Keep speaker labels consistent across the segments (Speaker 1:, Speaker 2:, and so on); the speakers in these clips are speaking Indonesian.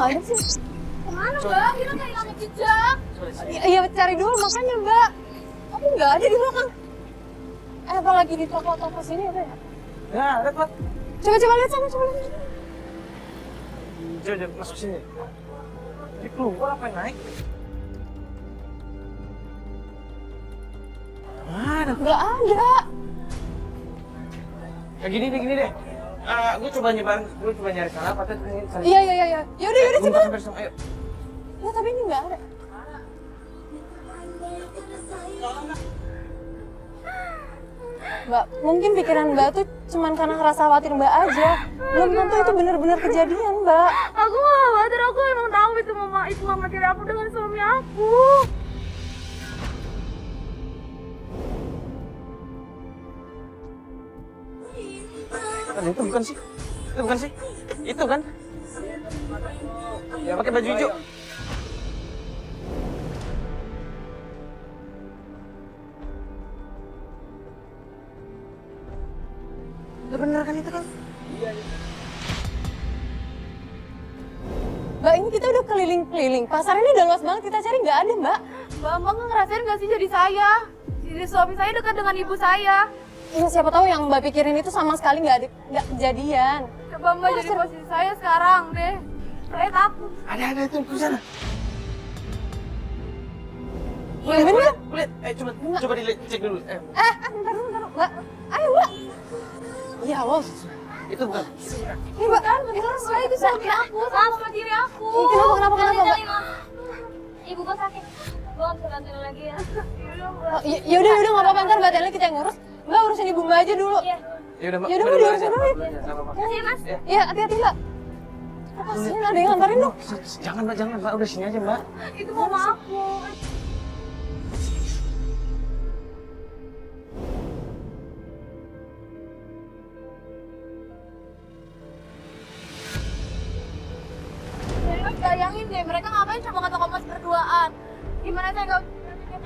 Speaker 1: nggak ada sih.
Speaker 2: Kemana Mbak? Kita cari kamu jejak.
Speaker 1: Iya cari dulu makanya Mbak. Tapi nggak ada di belakang. Apalagi di toko-toko sini ada ya?
Speaker 3: Ya, ada Pak.
Speaker 1: Coba lihat sana, coba lihat.
Speaker 3: Coba masuk sini. Ini keluar apa yang naik? Mana?
Speaker 1: Nggak ada.
Speaker 3: Ya gini deh. Gue coba nyari sana, Pak.
Speaker 1: Iya. Yaudah
Speaker 3: Bentar,
Speaker 1: coba.
Speaker 3: sampai sama, ayo.
Speaker 1: Ya tapi ini nggak ada. Mbak, mungkin pikiran Mbak tuh cuman karena ngerasa khawatir Mbak aja. Belum tentu itu benar-benar kejadian, Mbak.
Speaker 2: Aku gak khawatir, aku emang tahu itu mama tiri aku dengan suami aku.
Speaker 3: Itu bukan sih? Itu kan? Ya pakai baju hijau. Udah bener kan itu kan?
Speaker 1: Mbak, ini kita udah keliling-keliling. Pasar ini udah luas banget, kita cari nggak ada, Mbak.
Speaker 2: Mbak ngerasain gak sih jadi saya? Jadi suami saya dekat dengan ibu saya.
Speaker 1: Iya, siapa tahu yang Mbak pikirin itu sama sekali nggak kejadian.
Speaker 2: Coba Mbak jadi posisi saya sekarang deh. Saya takut.
Speaker 3: Ada itu di sana.
Speaker 1: Yang bener.
Speaker 3: Lihat, coba dicek dulu.
Speaker 1: Bentar dulu, Mbak. Ayo, Mbak. Ya Allah.
Speaker 3: Itu bukan.
Speaker 1: Ini, Mbak.
Speaker 2: Bener, Mbak, itu suami aku sama mama tiri aku.
Speaker 1: Kenapa, Mbak?
Speaker 2: Ibu gua sakit. Gua nggak bisa bantuin lagi ya.
Speaker 1: Ya udah nggak apa-apa, ntar Mbak Teli kita yang ngurus. Mbak urusin ibu Mbak aja dulu.
Speaker 2: Iya.
Speaker 3: Yaudah, Mbak.
Speaker 1: Yaudah, Mbak, diurusin dulu.
Speaker 2: Makasih, Mas.
Speaker 1: Iya, hati-hati, Mbak. Kasihin ada yang ngantarin dong.
Speaker 3: Jangan, Mbak. Udah sini aja, Mbak.
Speaker 2: Itu mama aku. Bayangin deh, mereka ngapain coba kata Mas berduaan. Gimana saya nggak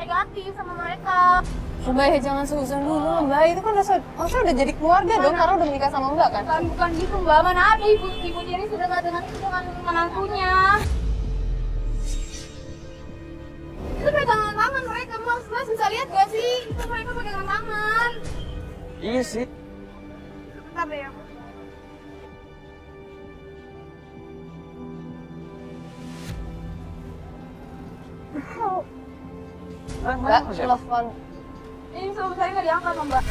Speaker 2: negatif sama mereka.
Speaker 1: Mbak ya jangan seuzon dulu, Mbak. Itu kan maksudnya udah jadi keluarga dong, karena udah menikah sama Mbak kan?
Speaker 2: Bukan gitu Mbak, mana ada ibu tiri sudah nggak dengan menantunya. Itu pegangan tangan mereka, Mas bisa lihat gak sih? Itu mereka pegangan tangan.
Speaker 3: Iya sih.
Speaker 2: Bentar deh ya.
Speaker 1: Mbak, telepon.
Speaker 2: Ini suami saya nggak diangkat sama Mbak.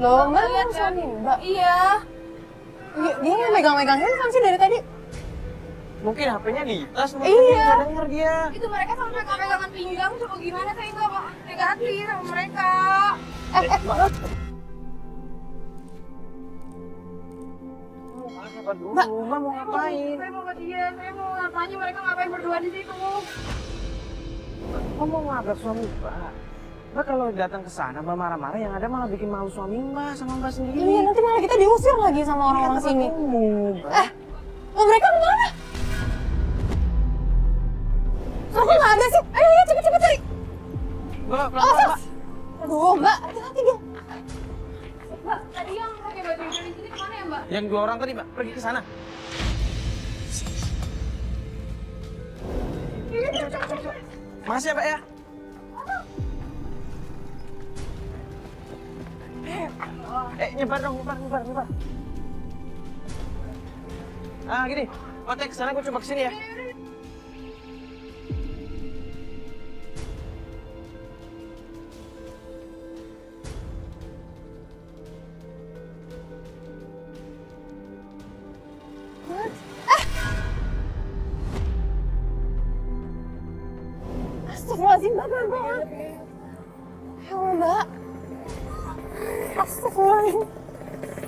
Speaker 1: Loh, Mbak,
Speaker 2: lihat
Speaker 1: kan suami Mbak.
Speaker 2: Iya.
Speaker 1: Dia nggak megang-megang handphone sih dari tadi.
Speaker 3: Mungkin HP-nya di tas, mungkin
Speaker 1: Iya.
Speaker 3: nggak denger dia.
Speaker 2: Itu mereka sampai pegangan pinggang, coba gimana saya nggak negatif sama mereka.
Speaker 3: Mbak mau ngapain?
Speaker 2: Saya mau ke dia, saya mau tanya mereka ngapain berdua di situ.
Speaker 3: Kamu mau ngabrak suami Mbak? Mbak kalau datang ke sana, Mbak marah-marah, yang ada malah bikin malu suami Mbak sama Mbak sendiri.
Speaker 1: Iya, nanti malah kita diusir lagi sama orang-orang sini.
Speaker 3: Mbak.
Speaker 1: Mereka kemana? Kok nggak ada sih? Ayo, cepet cari.
Speaker 3: Mbak, pelan-pelan, Mbak.
Speaker 1: Aduh, Mbak, hati-hati dong.
Speaker 2: Mbak, tadi yang pakai baju hijau di sini kemana ya Mbak?
Speaker 3: Yang 2 orang tadi, Mbak, pergi ke sana. Makasih ya, Mbak ya. Nyebar dong, nyebar. Gini, kontak ke sana, gue coba kesini ya.
Speaker 1: Astagfirullahaladzim, Mbak, pelan-pelan. Ya Allah, Mbak. Astagfirullahaladzim.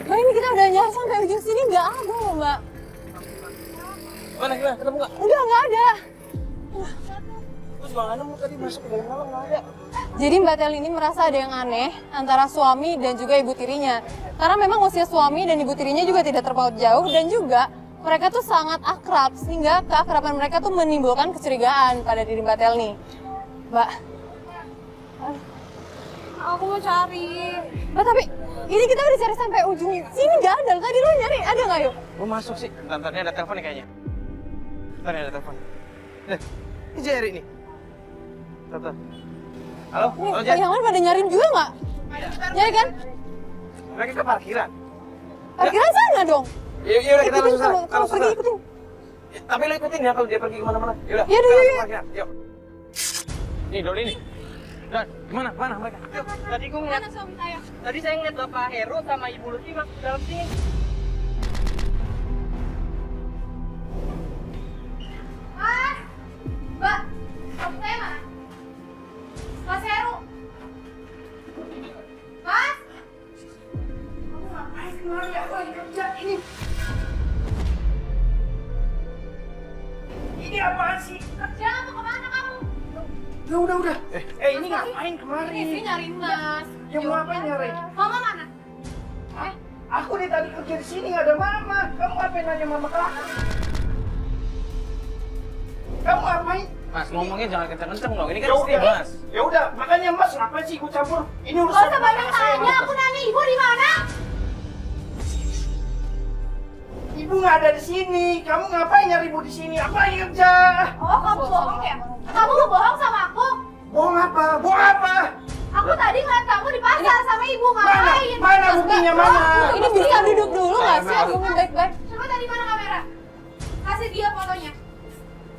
Speaker 1: Mbak, ini kita udah nyari sampai ujung sini, nggak ada loh, Mbak.
Speaker 3: Mana, ketemu nggak?
Speaker 1: Nggak ada.
Speaker 3: Terus Bang Anu tadi masuk ke dalam malam, nggak ada.
Speaker 1: Jadi Mbak Tel ini merasa ada yang aneh antara suami dan juga ibu tirinya. Karena memang usia suami dan ibu tirinya juga tidak terpaut jauh dan juga mereka tuh sangat akrab sehingga keakraban mereka tuh menimbulkan kecurigaan pada diri Mbak Tel nih. Mbak.
Speaker 2: Aku mau cari.
Speaker 1: Mbak, tapi ini kita udah cari sampai ujung sini nggak ada. Tadi lu nyari ada nggak yuk?
Speaker 3: Gua masuk sih. Bentar, ini ada telepon nih kayaknya. Bentar, ini ada telepon. Ini Jerry nih. Bentar. Halo?
Speaker 1: Nih,
Speaker 3: Halo, Jerry.
Speaker 1: yang lain pada nyariin juga nggak? Nyari kan?
Speaker 3: Mereka ke parkiran.
Speaker 1: Parkiran sana dong.
Speaker 3: Yaudah, kita
Speaker 1: Ikutin
Speaker 3: langsung sana.
Speaker 1: kalau pergi ikutin.
Speaker 3: Tapi lo ikutin ya kalau dia pergi kemana-mana. Yaudah,
Speaker 1: Yaudah,
Speaker 3: kita
Speaker 1: yuk,
Speaker 3: langsung
Speaker 1: yuk.
Speaker 3: parkiran. Yuk. Nih, Doni nih. Dan, gimana? Mana mereka? Yuk.
Speaker 4: Tadi gue ngeliat,
Speaker 2: Suami saya.
Speaker 4: tadi saya ngeliat Bapak Heru sama Ibu Lutfi masuk dalam sini.
Speaker 2: Mas, Mbak, suami saya mana? Mas Heru. Mas. Kamu ngapain kemari? Aku lagi kerja ini.
Speaker 5: Ini apaan sih?
Speaker 2: Kerja atau kemana kamu?
Speaker 5: Udah. Ini ngapain kemari?
Speaker 2: Istri nyariin Mas.
Speaker 5: Ya mau ngapain nyari?
Speaker 2: Mama mana?
Speaker 5: Aku nih tadi kerja di sini nggak ada mama. Kamu ngapain nanya mama ke aku? Kamu ngapain?
Speaker 3: Mas, ngomongnya jangan kenceng-kenceng dong. Ini kan
Speaker 5: Ya
Speaker 3: istri,
Speaker 5: udah.
Speaker 3: Mas.
Speaker 5: Ya udah, makanya Mas ngapain sih ikut campur? Ini
Speaker 2: Gak
Speaker 5: urusan
Speaker 2: usah
Speaker 5: rumah
Speaker 2: banyak
Speaker 5: tangga saya.
Speaker 2: tanya, aku nanya ibu di mana?
Speaker 5: Ibu nggak ada di sini. Kamu ngapain nyari ibu di sini? Aku lagi kerja.
Speaker 2: Oh, kamu bohong ya? Kamu bohong sama aku?
Speaker 5: Bohong apa? Bohong apa?
Speaker 2: Aku tadi ngeliat kamu di pasar sama ibu, ngapain?
Speaker 5: Mana buktinya mana?
Speaker 1: Ini bisa duduk dulu nggak sih? Aku baik-baik.
Speaker 2: Coba tadi mana kamera? Kasih dia fotonya.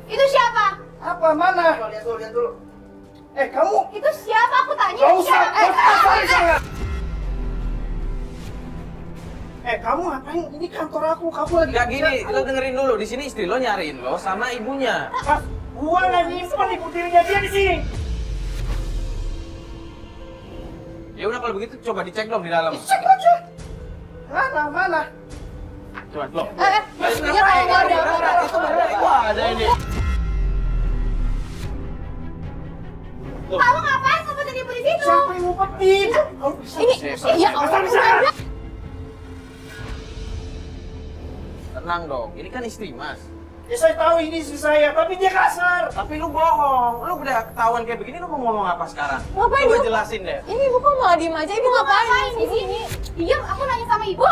Speaker 2: Itu siapa?
Speaker 5: Apa? Mana? Lihat dulu. Kamu
Speaker 2: Itu siapa? Aku tanya.
Speaker 5: nggak
Speaker 2: itu
Speaker 5: usah.
Speaker 2: siapa?
Speaker 5: Kamu ngapain? Ini kantor aku. Kamu lagi
Speaker 3: Gak
Speaker 5: kerja.
Speaker 3: gini, lo dengerin dulu. Di sini istri lo nyariin lo sama ibunya.
Speaker 5: Mas, gua nggak nyimpen ibu tirinya dia di sini.
Speaker 3: Ya udah kalau begitu coba dicek dong di dalam.
Speaker 5: Cek aja. Mana?
Speaker 3: Coba lo.
Speaker 1: Iya kalau nggak ada.
Speaker 3: Itu ada ini. Tuh.
Speaker 2: Kamu ngapain ngumpetin ibu di situ?
Speaker 5: Siapa yang ngumpetin?
Speaker 1: Ini, ya
Speaker 5: Asal bisa.
Speaker 3: Tenang dong, ini kan istri Mas.
Speaker 5: Ya saya tahu ini istri saya, tapi dia kasar.
Speaker 3: Tapi lu bohong, lu udah ketahuan kayak begini lu mau ngomong apa sekarang?
Speaker 1: Ngapain
Speaker 3: Coba
Speaker 1: lu?
Speaker 3: jelasin deh.
Speaker 1: Ini ibu kok malah diem aja? Ibu ngapain
Speaker 2: di sini? Diam, aku nanya sama ibu.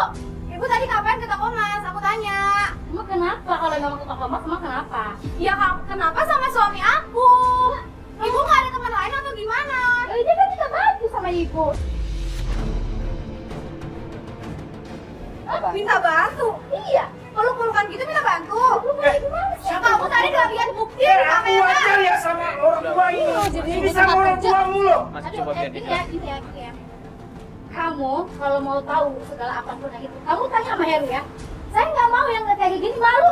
Speaker 2: Ibu tadi ngapain ke toko Mas? Aku tanya.
Speaker 6: Emang kenapa kalau memang ke toko Mas, emang kenapa?
Speaker 2: Ya kenapa sama suami aku? Ibu nggak ada teman lain atau gimana?
Speaker 6: Dia kan minta bantu sama ibu.
Speaker 2: Minta bantu? Iya. Peluk-pelukan gitu minta bantu? Kamu tadi nggak lihat bukti di
Speaker 5: Aku
Speaker 2: kamera?
Speaker 5: ajar ya sama orang tua ini.
Speaker 1: jadi
Speaker 5: Ini
Speaker 1: ibu
Speaker 5: sama
Speaker 1: tempat
Speaker 5: orang
Speaker 1: kerja.
Speaker 5: tua mulu.
Speaker 3: Masih
Speaker 6: Aduh,
Speaker 3: coba biar
Speaker 6: gini
Speaker 3: dijelasin.
Speaker 6: ya, gini ya. Kamu kalau mau tahu segala apapun yang itu, kamu tanya sama Heru ya. Saya nggak mau yang kayak gini, malu.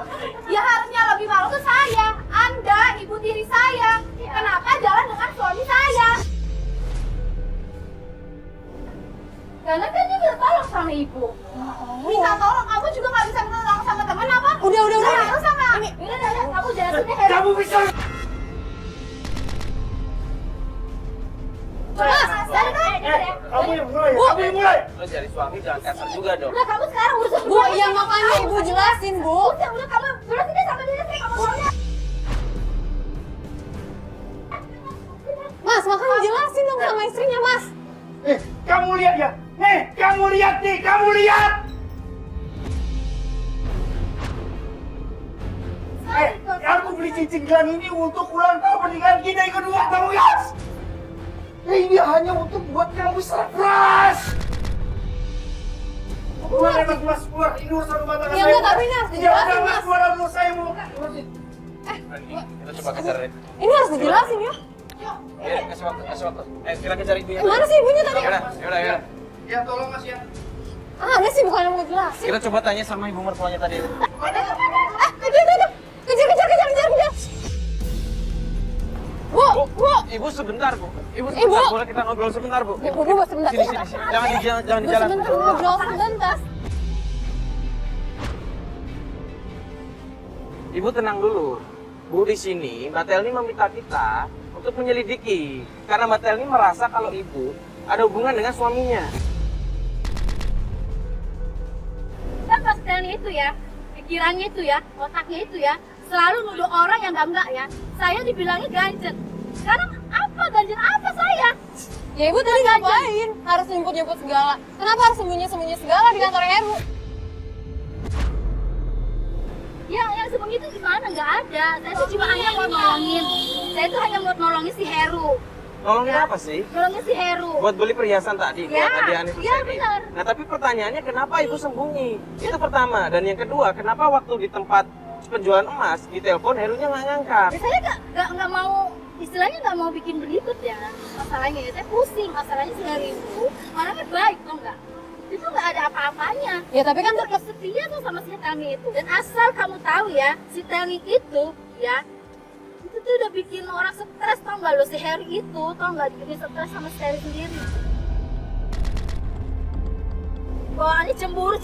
Speaker 2: Ya harusnya lebih malu tuh saya. Anda, ibu tiri saya. Kenapa jalan dengan suami saya?
Speaker 6: Karena kan dia minta tolong sama ibu.
Speaker 2: Minta tolong, kamu juga nggak bisa minta tolong sama temen apa?
Speaker 1: Udah.
Speaker 2: Harus sama.
Speaker 6: Udah, kamu jelasin deh Heru.
Speaker 5: Kamu bisa.
Speaker 2: Mas, dari kan?
Speaker 5: Kamu yang mulai. Kamu yang mulai.
Speaker 3: Lo jadi suami jangan kasar juga dong.
Speaker 6: Udah, kamu sekarang urusan
Speaker 1: Bu, ya makanya ibu jelasin, Bu.
Speaker 6: Udah kamu jelasin deh sama dia sih kamu maunya.
Speaker 1: Mas, makanya jelasin dong sama istrinya, Mas.
Speaker 5: Kamu lihat ya. Kamu lihat nih. Kamu lihat. Aku beli cincin gelang ini untuk ulang tahun pernikahan kita yang kedua, tahu nggak? Ini hanya untuk buat kamu surprise. Keluar ya Mas, keluar. Ini urusan rumah tangga
Speaker 1: Ya
Speaker 5: saya.
Speaker 1: enggak, tapi ini harus dijelasin,
Speaker 5: Ya udah,
Speaker 1: Mas.
Speaker 5: keluar dulu saya mau.
Speaker 3: Kita coba kejar deh.
Speaker 1: Ini harus dijelasin ya.
Speaker 3: Ya, kasih waktu. Kita kejar ibunya.
Speaker 1: Mana sih ibunya tadi?
Speaker 3: Yaudah.
Speaker 5: Ya tolong Mas ya.
Speaker 1: Ada sih bukan yang mau jelasin.
Speaker 3: Kita coba tanya sama ibu mertuanya tadi.
Speaker 1: Itu. Kejar. Bu.
Speaker 3: Ibu sebentar, Bu. Ibu
Speaker 1: Ibu.
Speaker 3: sebentar, boleh kita ngobrol sebentar, Bu?
Speaker 1: Bu, sebentar.
Speaker 3: Sini. Jangan di jalan.
Speaker 1: Sebentar, ngobrol sebentar.
Speaker 3: Ibu tenang dulu. Bu, di sini Mbak Telni meminta kita untuk menyelidiki karena Mbak Telni merasa kalau ibu ada hubungan dengan suaminya.
Speaker 6: Kan Mas Dani itu ya, pikirannya itu ya, otaknya itu ya, selalu nuduh orang yang enggak ya. Saya dibilangnya ganjen. Sekarang apa ganjen apa saya?
Speaker 1: Ya ibu tadi ngapain? Harus nyemput-nyemput segala. Kenapa harus sembunyi-sembunyi segala di kantor Heru?
Speaker 6: Yang sembunyi itu gimana? Nggak ada. Saya tuh cuma hanya mau nolongin. Saya tuh hanya mau nolongin si Heru.
Speaker 3: Nolongin apa sih?
Speaker 6: Nolongin si Heru.
Speaker 3: Buat beli perhiasan tadi,
Speaker 6: Ya,
Speaker 3: buat hadiah anniversary.
Speaker 6: ya, benar.
Speaker 3: Nah tapi pertanyaannya kenapa ibu sembunyi? Itu pertama. Dan yang kedua, kenapa waktu di tempat penjualan emas di telepon Herunya nggak ngangkat?
Speaker 6: Saya nggak mau, istilahnya nggak mau bikin berikut ya. Masalahnya ya, saya pusing. Masalahnya si Heru itu orangnya baik, tau nggak? Itu nggak ada apa-apanya.
Speaker 1: Ya tapi kan
Speaker 6: Tetap setia tuh sama si Telmi itu. Dan asal kamu tahu ya, si Telmi itu ya, itu tuh udah bikin orang stres, tau nggak lo? Si Heru itu tau nggak, bikin stres sama si Terry sendiri. Bawaannya cemburu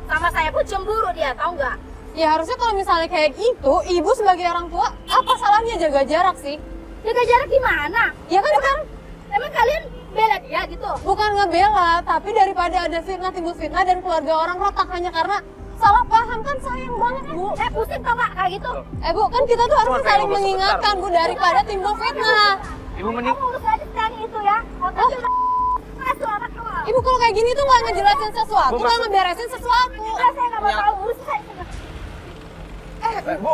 Speaker 6: sama saya pun cemburu dia, tau nggak?
Speaker 1: ya harusnya kalau misalnya kayak gitu, ibu sebagai orang tua apa salahnya jaga jarak sih?
Speaker 6: Jaga jarak gimana?
Speaker 1: Ya kan
Speaker 6: Emang kalian bela dia gitu?
Speaker 1: bukan ngebela, tapi daripada ada fitnah timbul fitnah dan keluarga orang retak hanya karena salah paham kan sayang banget bu.
Speaker 6: Pusing tau nggak kayak gitu?
Speaker 1: Bu kan kita tuh harus
Speaker 3: Cuma kayak
Speaker 1: saling
Speaker 3: ngobrol
Speaker 1: mengingatkan
Speaker 3: sebentar,
Speaker 1: bu daripada timbul fitnah.
Speaker 3: Ibu mending
Speaker 6: Kamu urus aja si Telmi itu ya. Otaknya udah masuk anak kamu.
Speaker 1: Ibu kalau kayak gini tuh nggak ngejelasin sesuatu,
Speaker 3: Bu,
Speaker 1: nggak
Speaker 3: maksud-
Speaker 1: ngeberesin sesuatu.
Speaker 6: Udah, saya nggak mau tahu, urus saya.
Speaker 3: Bu,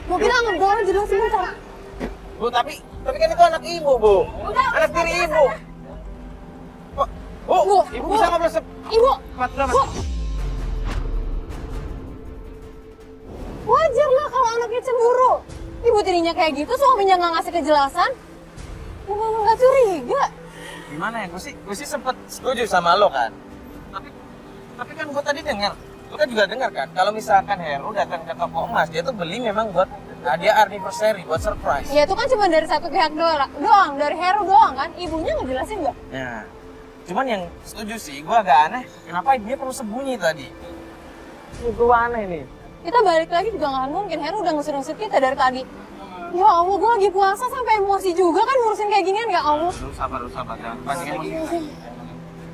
Speaker 1: Bu kita ngobrol dulu sebentar.
Speaker 3: Bu, tapi kan itu anak ibu, Bu. Anak tiri ibu. Kok, Bu, ibu bisa ngobrol
Speaker 1: Ibu,
Speaker 3: berapa?
Speaker 1: Bu. Wajar lah kalau anaknya cemburu. Ibu tirinya kayak gitu, suaminya nggak ngasih kejelasan. Ibu nggak curiga.
Speaker 3: Gimana ya? Gue sih sempet setuju sama lo kan. Tapi kan gue tadi dengar, lo kan juga dengar kan, kalau misalkan Heru datang ke toko emas, dia tuh beli memang buat hadiah anniversary, buat surprise.
Speaker 1: Ya itu kan cuma dari satu pihak doang, dari Heru doang kan. Ibunya ngejelasin nggak?
Speaker 3: Nah, cuman yang setuju sih, gue agak aneh, kenapa dia perlu sembunyi tadi? Ini gue aneh nih.
Speaker 1: Kita balik lagi juga nggak mungkin. Heru udah ngusir-ngusir kita dari tadi. Ya Allah, gue lagi puasa sampai emosi juga kan ngurusin kayak ginian ya Allah.
Speaker 3: Lu sabar, jangan pancing emosi.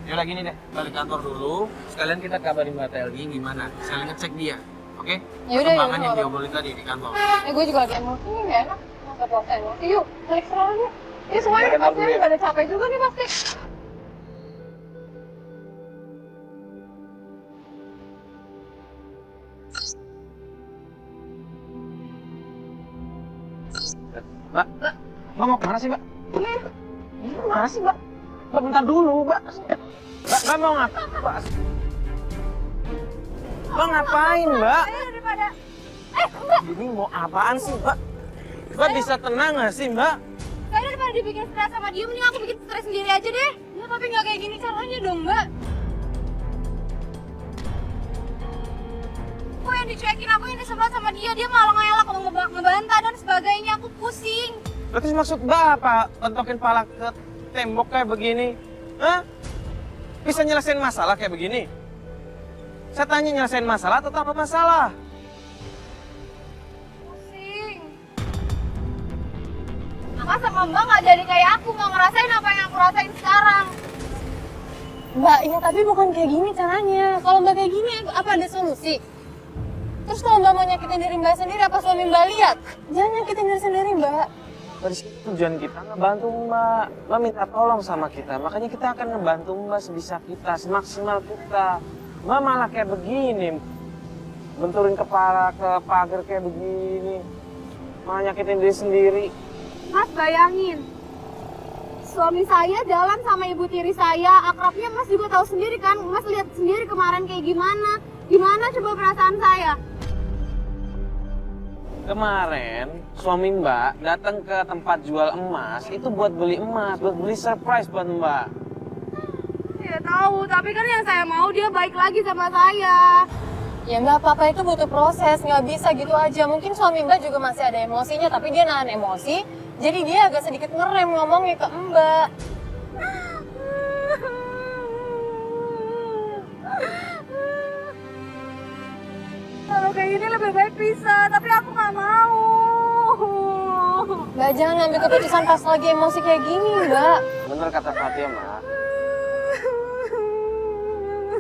Speaker 3: Yuk lagi nih deh, balik kantor dulu, sekalian kita kabarin Mbak Telgi gimana, sekalian ngecek dia, oke?
Speaker 1: Yaudah,
Speaker 3: Perkembangan yang
Speaker 1: yaudah.
Speaker 3: diobrolin tadi di kantor.
Speaker 1: Gue juga lagi emosi nih, nggak enak. Masa puasa emosi, yuk balik sekarang yuk. Ini semuanya
Speaker 3: Balik kantor dulu ya.
Speaker 1: pada capek juga nih pasti.
Speaker 3: Mbak mau kemana sih, Mbak? Mana sih, Mbak? Mbak, bentar dulu, Mbak. Mbak mau ngapa? Mbak ngapain, Mbak?
Speaker 6: Daripada
Speaker 3: Ini mau apaan sih, Mbak? Mbak bisa tenang nggak sih, Mbak?
Speaker 6: kayaknya daripada dibikin stres sama dia, mending aku bikin stres sendiri aja deh.
Speaker 1: Ya tapi nggak kayak gini caranya dong mbak.
Speaker 6: Aku yang dicuekin, aku yang disebelah sama dia, dia malah ngelak, ngebantah dan sebagainya, aku pusing.
Speaker 3: Terus maksud Mbak apa? Pentokin pala ke tembok kayak begini? Hah? Bisa nyelesain masalah kayak begini? Saya tanya nyelesain masalah atau tambah masalah?
Speaker 6: Pusing. Maka sama Mbak nggak jadi kayak aku, nggak ngerasain apa yang aku rasain sekarang.
Speaker 1: Mbak, ya tapi bukan kayak gini caranya. Kalau mbak kayak gini, apa ada solusi? Terus kalau mbak mau nyakitin diri mbak sendiri, apa suami mbak lihat? Jangan nyakitin diri sendiri mbak.
Speaker 3: Dari situ tujuan kita ngebantu Mbak. Mbak minta tolong sama kita, makanya kita akan ngebantu Mbak sebisa kita, semaksimal kita. Mbak malah kayak begini, benturin kepala ke pagar kayak begini, malah nyakitin diri sendiri.
Speaker 2: Mas bayangin, suami saya jalan sama ibu tiri saya, akrabnya Mas juga tahu sendiri kan, Mas lihat sendiri kemarin kayak gimana. Gimana coba perasaan saya?
Speaker 3: Kemarin suami Mbak datang ke tempat jual emas itu buat beli emas, buat beli surprise buat Mbak.
Speaker 2: Ya tahu, tapi kan yang saya mau dia baik lagi sama saya.
Speaker 1: Ya nggak apa-apa, itu butuh proses, nggak bisa gitu aja. Mungkin suami mbak juga masih ada emosinya, tapi dia nahan emosi, jadi dia agak sedikit ngerem ngomongnya ke mbak.
Speaker 2: Kalau kayak gini lebih baik pisah, tapi aku nggak mau.
Speaker 1: Mbak jangan ngambil keputusan pas lagi emosi kayak gini mbak.
Speaker 3: Bener kata Fatia, Mbak.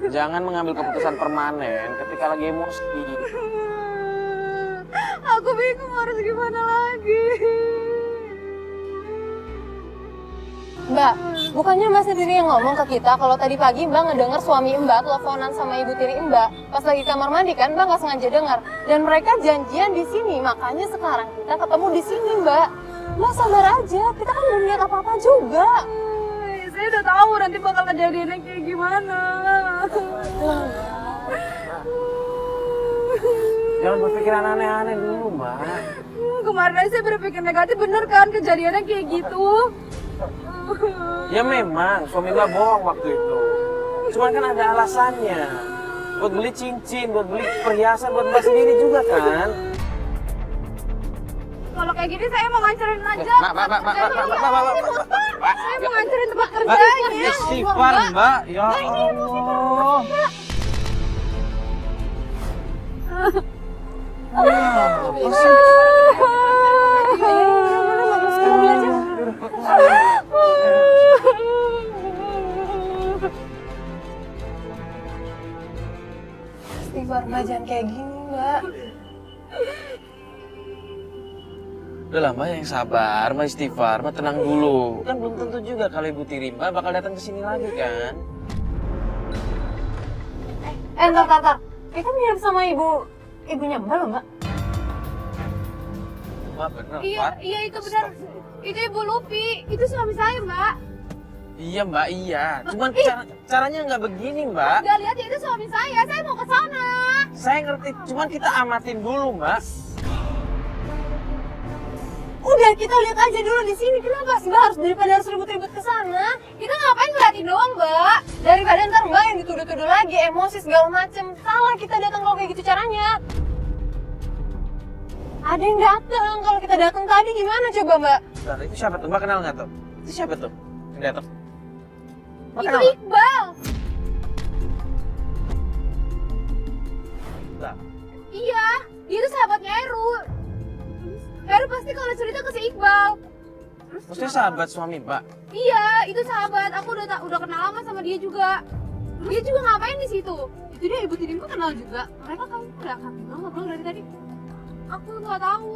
Speaker 3: Jangan mengambil keputusan permanen ketika lagi emosi.
Speaker 2: Aku bingung harus gimana lagi.
Speaker 1: Mbak, bukannya Mbak sendiri yang ngomong ke kita kalau tadi pagi Mbak ngedenger suami Mbak teleponan sama ibu tiri Mbak pas lagi kamar mandi kan Mbak nggak sengaja dengar dan mereka janjian di sini, makanya sekarang kita ketemu di sini Mbak. Mbak sabar aja, kita kan belum lihat apa-apa juga.
Speaker 2: Saya udah tahu nanti bakal kejadiannya kayak gimana.
Speaker 3: Jangan berpikiran aneh-aneh dulu, Mbak.
Speaker 2: Kemarin aja saya berpikir negatif, bener kan kejadiannya kayak gitu.
Speaker 3: Ya memang, suami Mbak bohong waktu itu. Cuman kan ada alasannya. Buat beli cincin, buat beli perhiasan, buat Mbak sendiri juga kan.
Speaker 2: Kalau kayak gini saya mau ngancurin aja.
Speaker 3: Mbak.
Speaker 2: Saya mau ngancurin tempat kerjanya.
Speaker 3: Istighfar, Mbak. Ya Allah.
Speaker 1: Istighfar Mbak, jangan kayak gini Mbak.
Speaker 3: Udah lah Mbak, yang sabar, Mbak istighfar, Mbak tenang dulu. Kan belum tentu juga kalau Ibu Tiri Mbak bakal datang ke sini lagi kan.
Speaker 1: Entar. Kita mirip sama ibunya Mbak loh Mbak.
Speaker 3: Mbak bener,
Speaker 2: Iya,
Speaker 3: Pak.
Speaker 2: iya itu benar. Itu Ibu Lupi, itu suami saya, Mbak.
Speaker 3: Iya Mbak, iya. Cuman caranya nggak begini Mbak.
Speaker 2: Gak lihat ya itu suami saya mau ke sana.
Speaker 3: Saya ngerti, cuman kita amatin dulu Mbak.
Speaker 1: Udah kita lihat aja dulu di sini. Kenapa sih Mbak daripada harus ribut-ribut ke sana?
Speaker 2: Kita ngapain ngeliatin doang, Mbak?
Speaker 1: Daripada ntar Mbak yang dituduh-tuduh lagi, emosi segala macem. Salah kita datang kalau kayak gitu caranya. Ada yang datang. Kalau kita datang tadi gimana coba Mbak?
Speaker 3: Bentar, itu siapa tuh? Mbak kenal nggak tuh? Itu siapa tuh yang datang? Mbak
Speaker 2: Itu
Speaker 3: kenal nggak?
Speaker 2: Iqbal.
Speaker 3: Bentar.
Speaker 2: Iya, dia itu sahabatnya Heru. Heru pasti kalau cerita ke si Iqbal.
Speaker 3: Maksudnya sahabat suami Mbak?
Speaker 2: Iya, itu sahabat. Aku udah kenal lama sama dia juga. Dia juga ngapain di situ?
Speaker 1: Itu dia ibu tirimu kenal juga. Mereka kamu udah akan ngobrol dari tadi.
Speaker 2: Aku nggak tahu.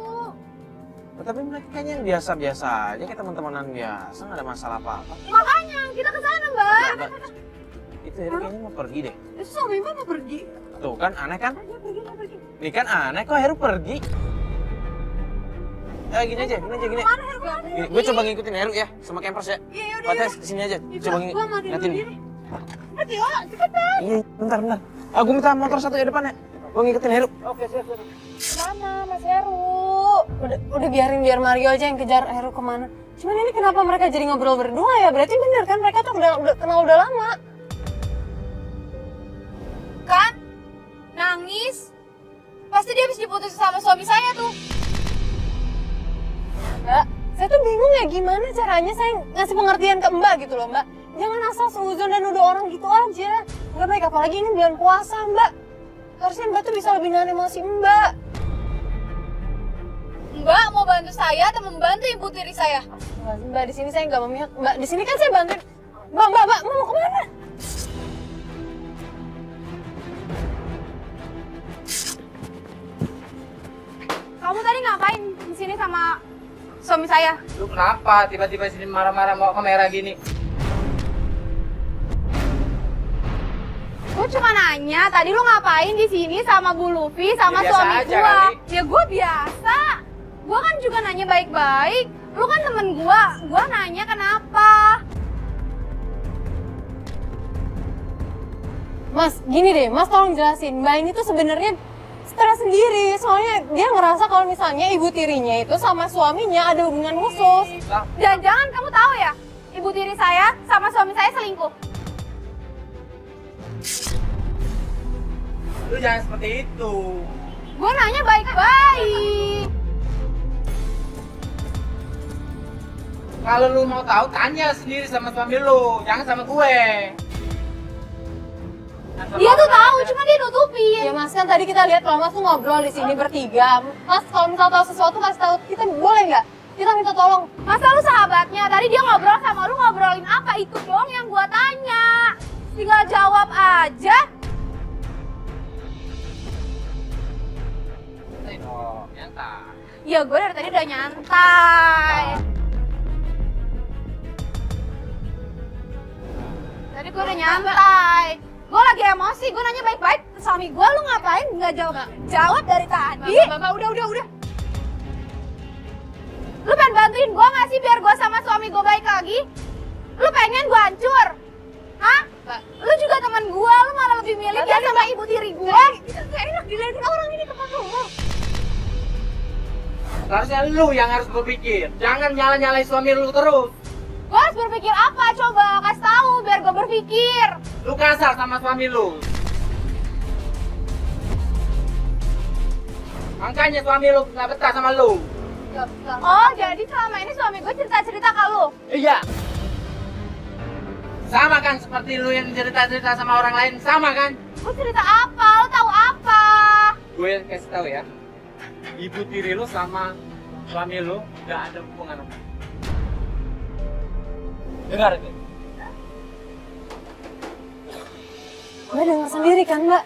Speaker 3: Tapi mereka kayaknya yang biasa-biasa aja, kayak teman-temanan biasa, nggak ada masalah apa-apa.
Speaker 2: Makanya kita ke sana, Mbak.
Speaker 3: Mbak, itu Heru kayaknya mau pergi deh.
Speaker 1: Itu suami Mbak mau pergi.
Speaker 3: Tuh kan aneh kan?
Speaker 1: Dia pergi.
Speaker 3: Ini kan aneh kok Heru pergi. Gini aja. Gini, gue coba ngikutin Heru ya, sama campers ya.
Speaker 1: Iya,
Speaker 3: Patnya sini aja, coba
Speaker 1: Gua mandi
Speaker 3: ngeliatin.
Speaker 1: diri. Berarti oh, cepetan.
Speaker 3: Iya, bentar. Aku minta motor satu ya depan ya. Gue ngikutin Heru.
Speaker 1: Mana Mas Heru? Udah biar Mario aja yang kejar Heru kemana. Cuman ini kenapa mereka jadi ngobrol berdua ya? Berarti bener kan mereka tuh udah kenal udah lama.
Speaker 2: Kan? Nangis. Pasti dia habis diputus sama suami saya tuh.
Speaker 1: Mbak, saya tuh bingung ya gimana caranya saya ngasih pengertian ke Mbak gitu loh Mbak. Jangan asal seuzon dan nuduh orang gitu aja. Nggak baik, apalagi ini bulan puasa Mbak. Harusnya Mbak tuh bisa lebih nahan emosi Mbak.
Speaker 2: Mbak mau bantu saya atau membantu ibu tiri saya?
Speaker 1: Mbak di sini saya nggak memihak. Mbak di sini kan saya bantuin. Mbak mau kemana?
Speaker 2: Kamu tadi ngapain di sini sama suami saya?
Speaker 4: Lu kenapa tiba-tiba sini marah-marah mau kamera gini?
Speaker 2: Gue cuma nanya, tadi lu ngapain di sini sama Bu Luffy sama
Speaker 4: Ya, biasa
Speaker 2: suami
Speaker 4: aja
Speaker 2: gua?
Speaker 4: kali.
Speaker 2: Ya gue biasa. Gua kan juga nanya baik-baik. Lu kan temen gua nanya kenapa?
Speaker 1: Mas, gini deh, Mas tolong jelasin. Mbak ini tuh sebenarnya stres sendiri. Soalnya dia ngerasa kalau misalnya ibu tirinya itu sama suaminya ada hubungan khusus.
Speaker 2: Jangan-jangan kamu tahu ya, ibu tiri saya sama suami saya selingkuh.
Speaker 4: Lu jangan seperti itu.
Speaker 2: Gue nanya baik-baik.
Speaker 4: Kalau lu mau tahu, tanya sendiri sama suami lu, jangan sama gue.
Speaker 2: Dia tuh tahu, cuma dia nutupin.
Speaker 1: Ya Mas, kan tadi kita lihat kalau Mas tuh ngobrol di sini bertiga. Mas kalau misal tahu sesuatu kasih tahu kita, boleh nggak? Kita minta tolong.
Speaker 2: Masa lu sahabatnya? Tadi dia ngobrol sama lu, ngobrolin apa? Itu dong yang gua tanya. Tinggal jawab aja.
Speaker 4: Oh, nyantai.
Speaker 2: Ya gue dari tadi udah nyantai. gue udah nyantai. Gue lagi emosi, gue nanya baik-baik ke suami gue, lu ngapain nggak jawab dari tadi?
Speaker 1: Mbak, udah.
Speaker 2: Lu pengen bantuin gue nggak sih biar gue sama suami gue baik lagi? Lu pengen gue hancur? Hah?
Speaker 1: Mbak.
Speaker 2: Lu juga teman gue, lu malah lebih milih dia sama ibu tiri gue?
Speaker 1: Gak enak dilihatin orang ini tempat umum.
Speaker 4: Harusnya lu yang harus berpikir. Jangan nyala-nyalain suami lu terus.
Speaker 2: Gue harus berpikir apa? Coba kasih tahu biar gue berpikir.
Speaker 4: Lu kasar sama suami lu. Makanya suami lu nggak betah sama lu.
Speaker 2: Oh, jadi selama ini suami gue cerita-cerita ke lu?
Speaker 4: Iya. Sama kan seperti lu yang cerita-cerita sama orang lain, sama kan?
Speaker 2: Lu cerita apa? Lu tahu apa?
Speaker 4: Gue kasih tahu ya. Ibu tiri lu sama suami lu nggak ada hubungan apa. Dengar itu.
Speaker 1: Mbak dengar sendiri kan, Mbak?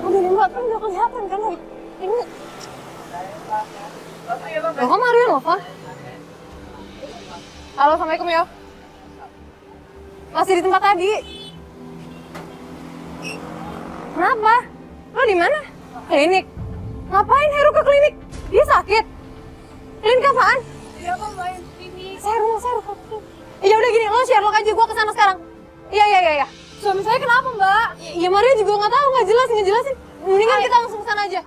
Speaker 1: Udah nih, Mbak, kan udah kelihatan kan ini. Loh, kok Mario nelfon? Halo, Assalamualaikum ya. Masih di tempat tadi. Kenapa? Lo di mana? Klinik. Ngapain Heru ke klinik? Dia sakit. Klinik apaan?
Speaker 2: Dia mau main ini.
Speaker 1: Seru ke klinik. Ya udah gini, lo share aja, gua kesana sekarang. Iya.
Speaker 2: Suami saya kenapa, Mbak?
Speaker 1: Ya Mario juga nggak tahu, nggak jelasin. Mendingan kita langsung kesana aja.